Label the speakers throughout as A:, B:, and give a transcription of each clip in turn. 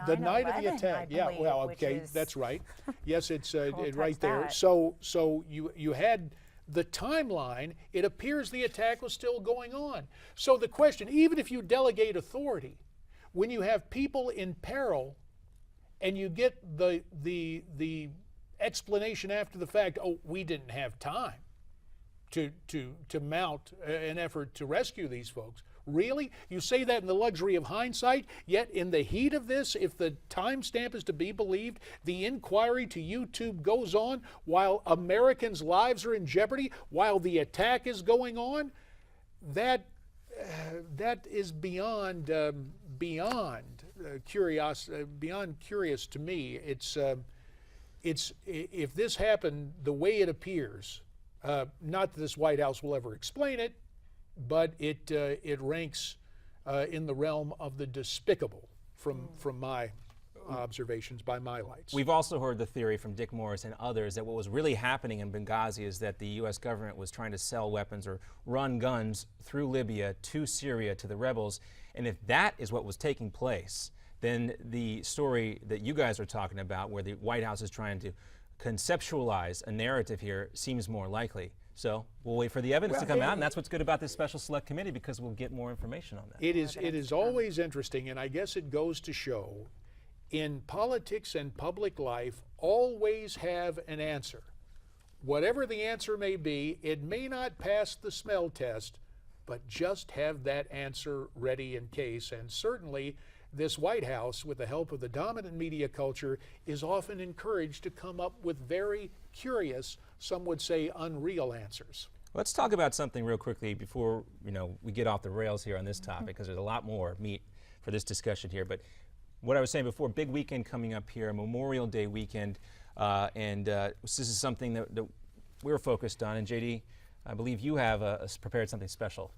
A: The night of the attack.
B: I
A: Yeah,
B: believe,
A: well,
B: which
A: okay,
B: is-
A: that's right. Yes, it's
B: We'll
A: right
B: touch
A: there.
B: that.
A: So you had the timeline. It appears the attack was still going on. So the question, even if you delegate authority, when you have people in peril, and you get the explanation after the fact, oh, we didn't have time to mount an effort to rescue these folks. Really? You say that in the luxury of hindsight, yet in the heat of this, if the timestamp is to be believed, the inquiry to YouTube goes on while Americans' lives are in jeopardy, while the attack is going on. That is beyond curious to me. It's if this happened the way it appears, not that this White House will ever explain it, but it ranks in the realm of the despicable from my observations, by my lights.
C: We've also heard the theory from Dick Morris and others that what was really happening in Benghazi is that the U.S. government was trying to sell weapons or run guns through Libya to Syria to the rebels. And if that is what was taking place, then the story that you guys are talking about, where the White House is trying to conceptualize a narrative here, seems more likely. So we'll wait for the evidence to come out, and that's what's good about this special select committee, because we'll get more information on that.
A: It is always interesting, and I guess it goes to show, in politics and public life, always have an answer. Whatever the answer may be, it may not pass the smell test, but just have that answer ready in case. And certainly this White House, with the help of the dominant media culture, is often encouraged to come up with very curious, some would say unreal answers.
C: Let's talk about something real quickly before we get off the rails here on this topic, because there's a lot more meat for this discussion here. But what I was saying before, big weekend coming up here, Memorial Day weekend, and this is something that we're focused on. And JD, I believe you have prepared something special.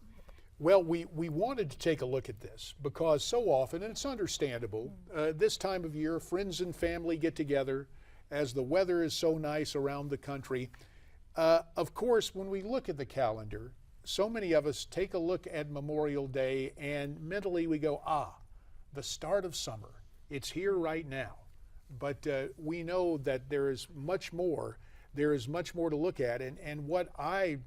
A: Well, we wanted to take a look at this because so often, and it's understandable, this time of year, friends and family get together as the weather is so nice around the country. Of course, when we look at the calendar, so many of us take a look at Memorial Day and mentally we go, the start of summer. It's here right now. But we know that there is much more. There is much more to look at. And what I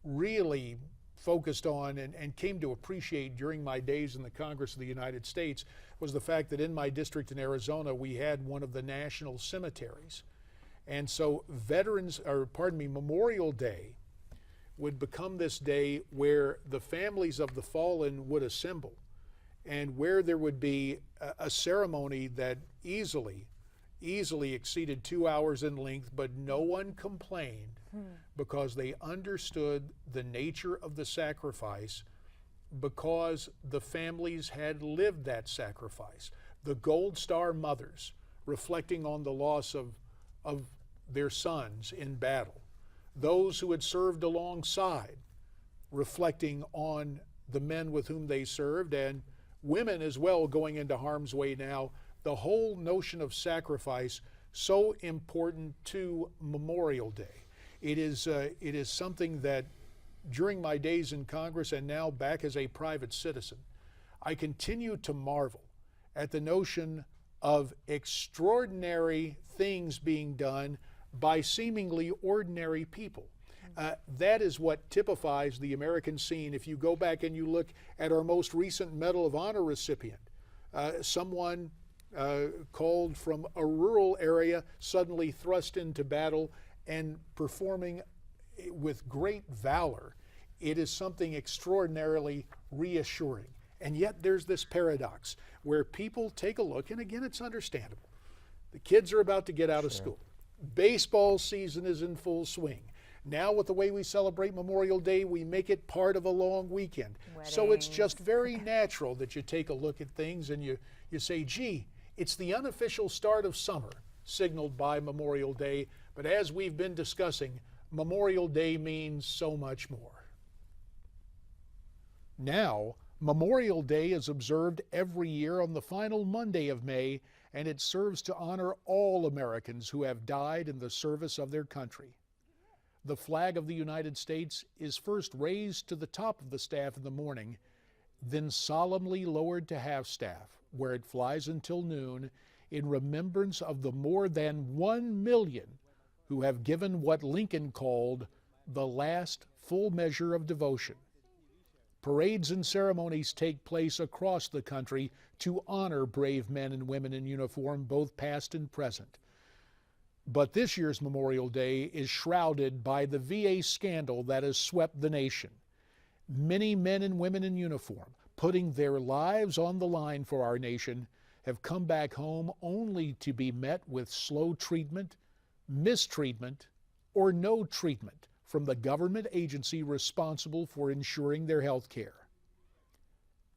A: really focused on and came to appreciate during my days in the Congress of the United States was the fact that in my district in Arizona, we had one of the national cemeteries. And so Memorial Day would become this day where the families of the fallen would assemble, and where there would be a ceremony that easily exceeded 2 hours in length, but no one complained because they understood the nature of the sacrifice, because the families had lived that sacrifice. The Gold Star mothers reflecting on the loss of their sons in battle. Those who had served alongside reflecting on the men with whom they served, and women as well going into harm's way now. The whole notion of sacrifice, so important to Memorial Day. It is something that during my days in Congress and now back as a private citizen, I continue to marvel at the notion of extraordinary things being done by seemingly ordinary people. That is what typifies the American scene. If you go back and you look at our most recent Medal of Honor recipient, someone called from a rural area, suddenly thrust into battle and performing with great valor. It is something extraordinarily reassuring. And yet there's this paradox where people take a look, and again, it's understandable. The kids are about to get out of school. Baseball season is in full swing. Now with the way we celebrate Memorial Day, we make it part of a long weekend.
B: Weddings.
A: So it's just very natural that you take a look at things and you say, gee, it's the unofficial start of summer signaled by Memorial Day. But as we've been discussing, Memorial Day means so much more. Now, Memorial Day is observed every year on the final Monday of May, and it serves to honor all Americans who have died in the service of their country. The flag of the United States is first raised to the top of the staff in the morning, then solemnly lowered to half-staff where it flies until noon, in remembrance of the more than 1 million who have given what Lincoln called the last full measure of devotion. Parades and ceremonies take place across the country to honor brave men and women in uniform, both past and present. But this year's Memorial Day is shrouded by the VA scandal that has swept the nation. Many men and women in uniform, putting their lives on the line for our nation, have come back home only to be met with slow treatment, mistreatment, or no treatment from the government agency responsible for ensuring their health care.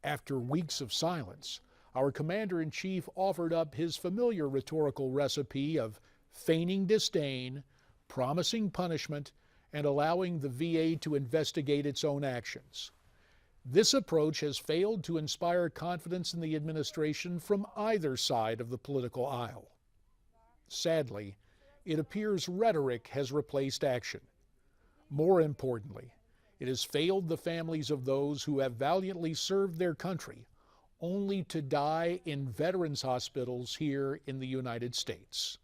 A: After weeks of silence, our Commander-in-Chief offered up his familiar rhetorical recipe of feigning disdain, promising punishment, and allowing the VA to investigate its own actions. This approach has failed to inspire confidence in the administration from either side of the political aisle. Sadly, it appears rhetoric has replaced action. More importantly, it has failed the families of those who have valiantly served their country, only to die in veterans' hospitals here in the United States.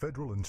B: Federal and